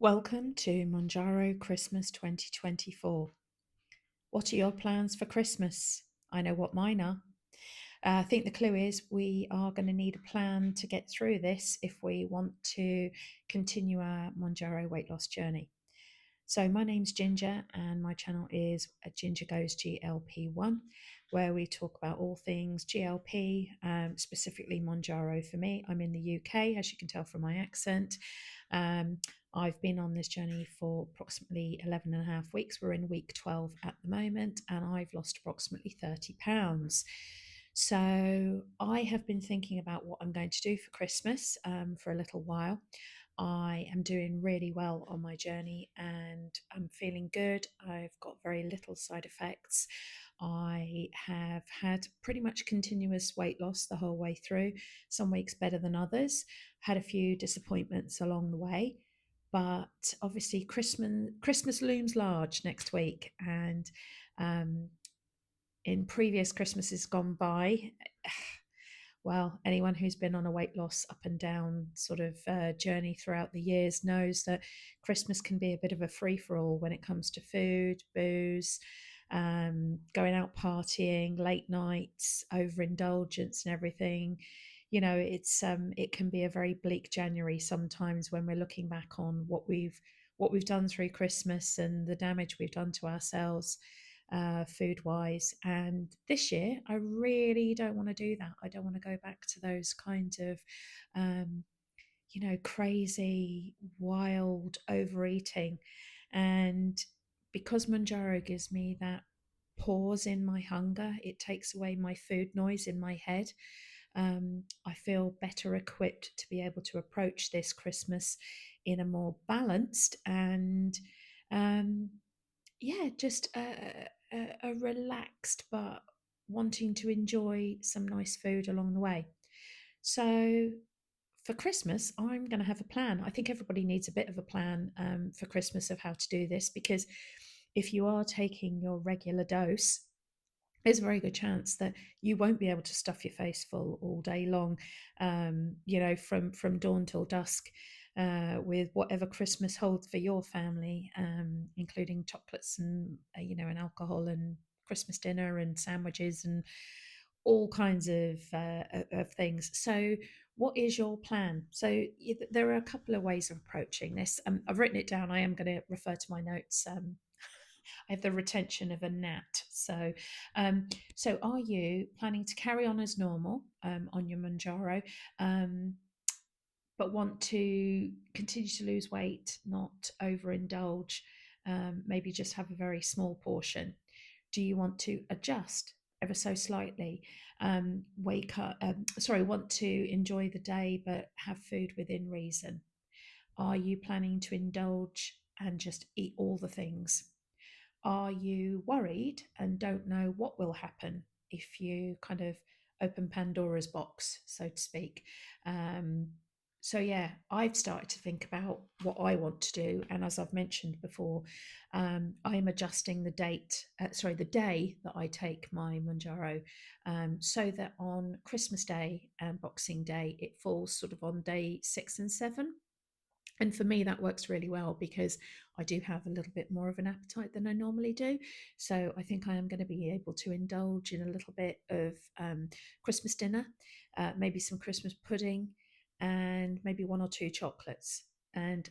Welcome to Mounjaro Christmas 2024. What are your plans for Christmas? I know what mine are. I think the clue is we are going to need a plan to get through this if we want to continue our Mounjaro weight loss journey. So, my name's Ginger, and my channel is Ginger Goes GLP1, where we talk about all things GLP, specifically Mounjaro for me. I'm in the UK, as you can tell from my accent. Um, I've been on this journey for approximately 11 and a half weeks. We're in week 12 at the moment, and I've lost approximately 30 pounds. So, I have been thinking about what I'm going to do for Christmas for a little while. I am doing really well on my journey and I'm feeling good. I've got very little side effects. I have had pretty much continuous weight loss the whole way through, some weeks better than others. Had a few disappointments along the way, but obviously Christmas looms large next week, and um, in previous Christmases gone by, well, anyone who's been on a weight loss up and down sort of journey throughout the years knows that Christmas can be a bit of a free for all when it comes to food, booze, going out partying, late nights, overindulgence, and everything. It can be a very bleak January sometimes when we're looking back on what we've done through Christmas and the damage we've done to ourselves food wise. And this year, I really don't want to do that. I don't want to go back to those kinds of, um, crazy, wild overeating. And because Manjaro gives me that pause in my hunger, it takes away my food noise in my head. I feel better equipped to be able to approach this Christmas in a more balanced and um, just a relaxed but wanting to enjoy some nice food along the way. So for Christmas, I'm going to have a plan. I think everybody needs a bit of a plan for Christmas of how to do this, because if you are taking your regular dose, there's a very good chance that you won't be able to stuff your face full all day long, from dawn till dusk, with whatever Christmas holds for your family, including chocolates and and alcohol and Christmas dinner and sandwiches and all kinds of things. So, what is your plan? So, there are a couple of ways of approaching this. I've written it down. I am going to refer to my notes. I have the retention of a gnat. So are you planning to carry on as normal on your Manjaro, um, but want to continue to lose weight, not overindulge, maybe just have a very small portion? Do you want to adjust ever so slightly? Want to enjoy the day but have food within reason? Are you planning to indulge and just eat all the things? Are you worried and don't know what will happen if you kind of open Pandora's box, so to speak? Um, yeah, I've started to think about what I want to do, and as I've mentioned before, I am adjusting the day that I take my Manjaro, so that on Christmas Day and Boxing Day it falls sort of on day 6 and 7. And for me, that works really well because I do have a little bit more of an appetite than I normally do. So I think I am going to be able to indulge in a little bit of Christmas dinner, maybe some Christmas pudding, and maybe one or two chocolates. And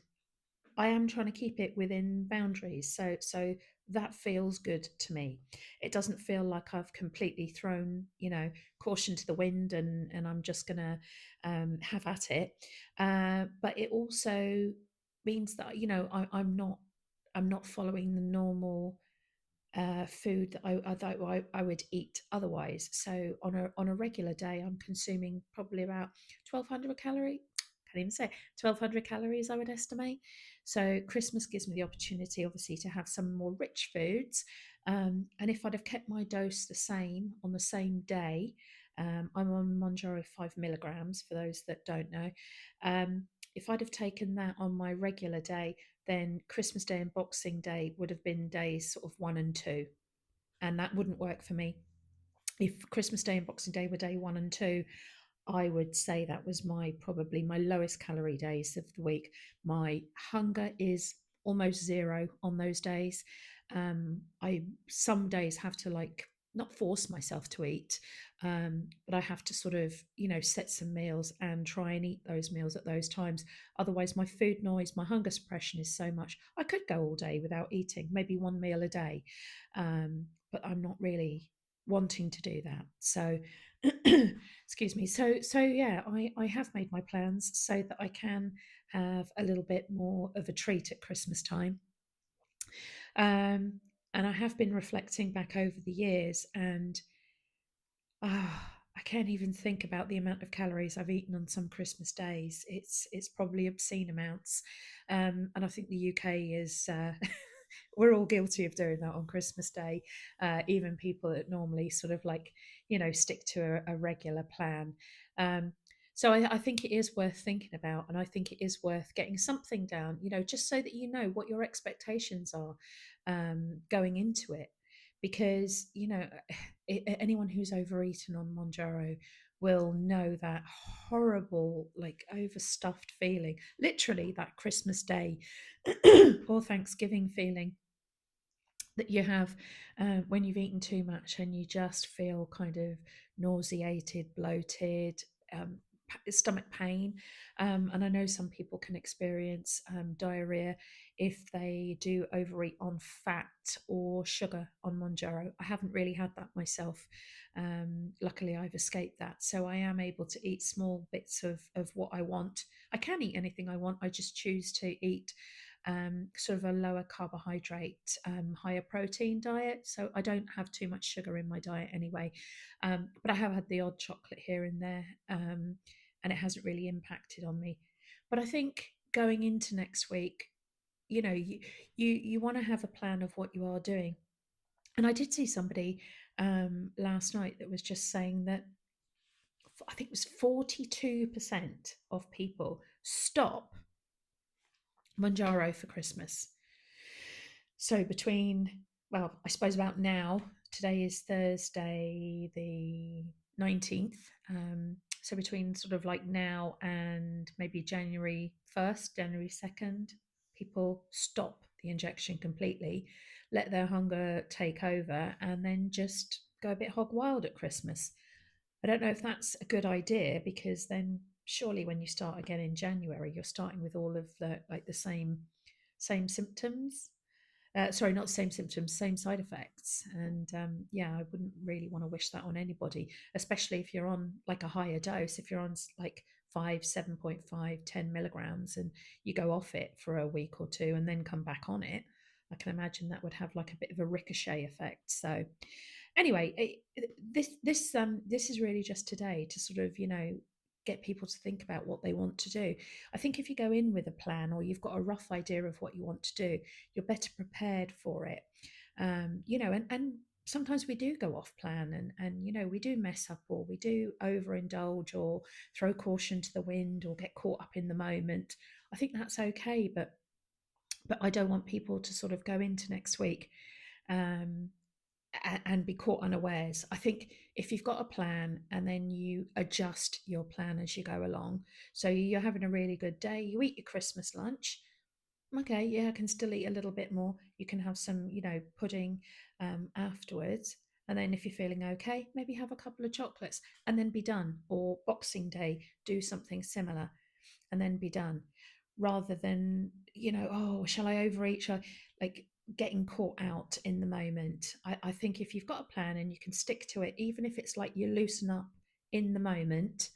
I am trying to keep it within boundaries. So that feels good to me. It doesn't feel like I've completely thrown, caution to the wind and I'm just gonna have at it. But it also means that I'm not following the normal food that I would eat otherwise. So on a regular day, I'm consuming probably about 1,200 calorie. Can't even say 1,200 calories, I would estimate. So Christmas gives me the opportunity, obviously, to have some more rich foods. And if I'd have kept my dose the same on the same day, I'm on Mounjaro 5 milligrams for those that don't know. If I'd have taken that on my regular day, then Christmas Day and Boxing Day would have been days sort of 1 and 2. And that wouldn't work for me. If Christmas Day and Boxing Day were day 1 and 2, I would say that was my probably my lowest calorie days of the week. My hunger is almost zero on those days. I some days have to like not force myself to eat, but I have to sort of, set some meals and try and eat those meals at those times. Otherwise, my food noise, my hunger suppression is so much. I could go all day without eating, maybe one meal a day, but I'm not really wanting to do that. So, excuse me. So yeah, I have made my plans so that I can have a little bit more of a treat at Christmas time. Um, and I have been reflecting back over the years, and I can't even think about the amount of calories I've eaten on some Christmas days. It's probably obscene amounts, and I think the UK is. We're all guilty of doing that on Christmas Day. Even people that normally sort of like, stick to a regular plan. Um, so I think it is worth thinking about, and I think it is worth getting something down, just so that you know what your expectations are going into it. Because, anyone who's overeaten on Monjaro will know that horrible, like overstuffed feeling, literally that Christmas Day or Thanksgiving feeling that you have when you've eaten too much and you just feel kind of nauseated, bloated, stomach pain. And I know some people can experience diarrhea if they do overeat on fat or sugar on Monjaro. I haven't really had that myself. Luckily, I've escaped that. So I am able to eat small bits of what I want. I can eat anything I want. I just choose to eat sort of a lower carbohydrate, higher protein diet. So I don't have too much sugar in my diet anyway. But I have had the odd chocolate here and there, and it hasn't really impacted on me. But I think going into next week, you want to have a plan of what you are doing. And I did see somebody last night that was just saying that I think it was 42% of people stop Manjaro for Christmas. So I suppose about now, today is Thursday the 19th. So between sort of like now and maybe January 1st, January 2nd, people stop the injection completely, let their hunger take over, and then just go a bit hog wild at Christmas. I don't know if that's a good idea, because then surely when you start again in January, you're starting with all of the same symptoms. Sorry, not same symptoms, same side effects. And yeah, I wouldn't really want to wish that on anybody, especially if you're on like a higher dose. If you're on like 5, 7.5, 10 milligrams, and you go off it for a week or two and then come back on it, I can imagine that would have like a bit of a ricochet effect. So anyway, this is really just today to sort of get people to think about what they want to do. I think if you go in with a plan, or you've got a rough idea of what you want to do, you're better prepared for it. And sometimes we do go off plan, and we do mess up, or we do overindulge, or throw caution to the wind, or get caught up in the moment. I think that's okay, but I don't want people to sort of go into next week um, and be caught unawares. I think if you've got a plan and then you adjust your plan as you go along, so you're having a really good day, you eat your Christmas lunch. Okay, yeah, I can still eat a little bit more. You can have some, pudding afterwards. And then if you're feeling okay, maybe have a couple of chocolates and then be done. Or Boxing Day, do something similar and then be done, rather than oh, shall I overeat, shall I, like, getting caught out in the moment. I think if you've got a plan and you can stick to it, even if it's like you loosen up in the moment,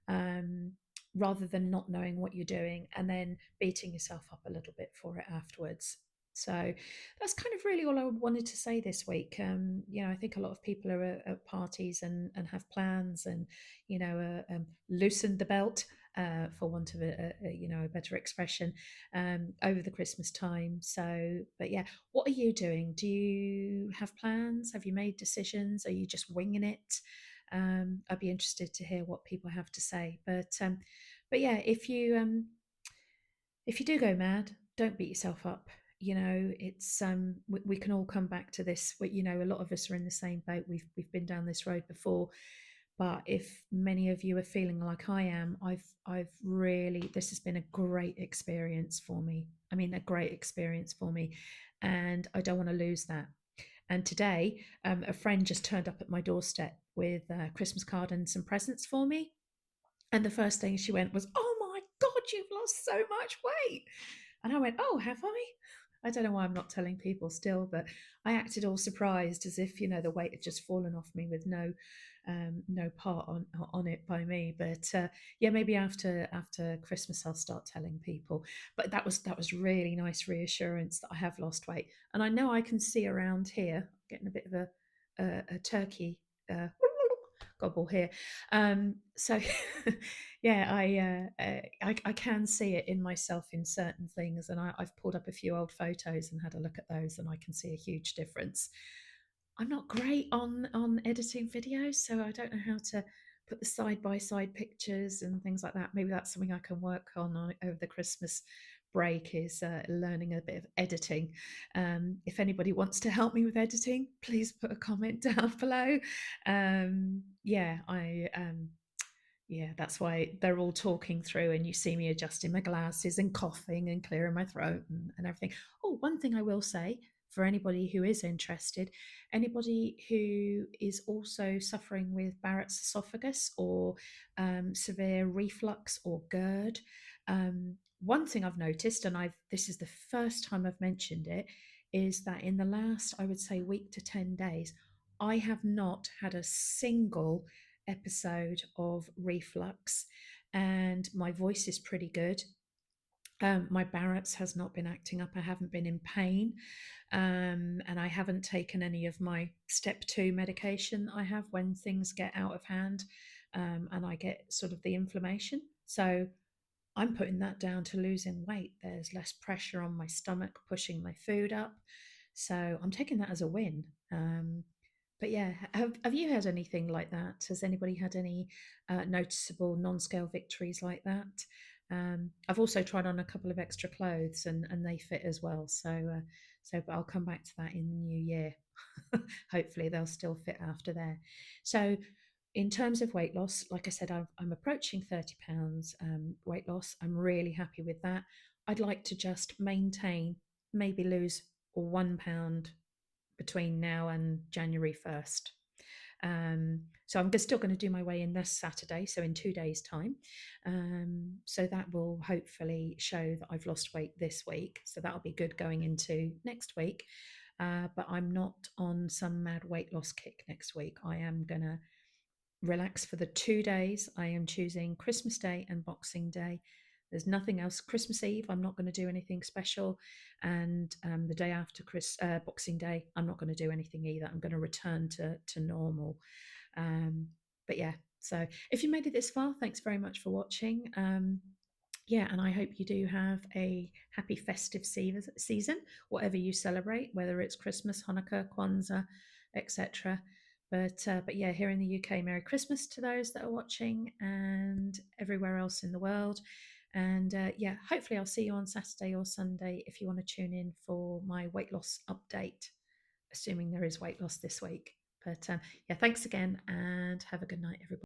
um, rather than not knowing what you're doing and then beating yourself up a little bit for it afterwards. So that's kind of really all I wanted to say this week. I think a lot of people are at parties and have plans, and loosened the belt, for want of a better expression, over the Christmas time. So, but yeah, what are you doing? Do you have plans? Have you made decisions? Are you just winging it? I'd be interested to hear what people have to say. But yeah, if you do go mad, don't beat yourself up. It's we can all come back to this. A lot of us are in the same boat. We've been down this road before. But if many of you are feeling like I am, I've really, this has been a great experience for me. I mean, a great experience for me, and I don't want to lose that. And today, a friend just turned up at my doorstep with a Christmas card and some presents for me. And the first thing she went was, "Oh my God, you've lost so much weight." And I went, "Oh, have I?" I don't know why I'm not telling people still, but I acted all surprised as if, the weight had just fallen off me with no part on it by me. But yeah, maybe after Christmas I'll start telling people. But that was really nice reassurance that I have lost weight, and I know I can see around here, getting a bit of a turkey uh, gobble here. So yeah, I can see it in myself in certain things, and I've pulled up a few old photos and had a look at those, and I can see a huge difference. I'm not great on editing videos, so I don't know how to put the side by side pictures and things like that. Maybe that's something I can work on over the Christmas break, is learning a bit of editing. If anybody wants to help me with editing, please put a comment down below. Yeah, yeah, that's why they're all talking through, and you see me adjusting my glasses and coughing and clearing my throat and everything. Oh, one thing I will say, for anybody who is interested, anybody who is also suffering with Barrett's esophagus or severe reflux or GERD, one thing I've noticed, and this is the first time I've mentioned it, is that in the last, I would say, week to 10 days, I have not had a single episode of reflux, and my voice is pretty good. My Barrett's has not been acting up. I haven't been in pain, and I haven't taken any of my step 2 medication that I have when things get out of hand, and I get sort of the inflammation. So I'm putting that down to losing weight. There's less pressure on my stomach pushing my food up. So I'm taking that as a win. But yeah, have you had anything like that? Has anybody had any noticeable non-scale victories like that? I've also tried on a couple of extra clothes, and they fit as well. So but I'll come back to that in the new year. Hopefully they'll still fit after there. So in terms of weight loss, like I said, I'm approaching 30 pounds weight loss. I'm really happy with that. I'd like to just maintain, maybe lose 1 pound between now and January 1st. So I'm still going to do my weigh in this Saturday, so in 2 days' time. So that will hopefully show that I've lost weight this week. So that'll be good going into next week. But I'm not on some mad weight loss kick next week. I am going to relax for the 2 days. I am choosing Christmas Day and Boxing Day. There's nothing else. Christmas Eve, I'm not going to do anything special. And the day after Boxing Day, I'm not going to do anything either. I'm going to return to normal. But yeah, so if you made it this far, thanks very much for watching. Yeah, and I hope you do have a happy festive season, whatever you celebrate, whether it's Christmas, Hanukkah, Kwanzaa, etc. But yeah, here in the UK, Merry Christmas to those that are watching, and everywhere else in the world. And yeah, hopefully I'll see you on Saturday or Sunday if you want to tune in for my weight loss update, assuming there is weight loss this week. But yeah, thanks again, and have a good night, everybody.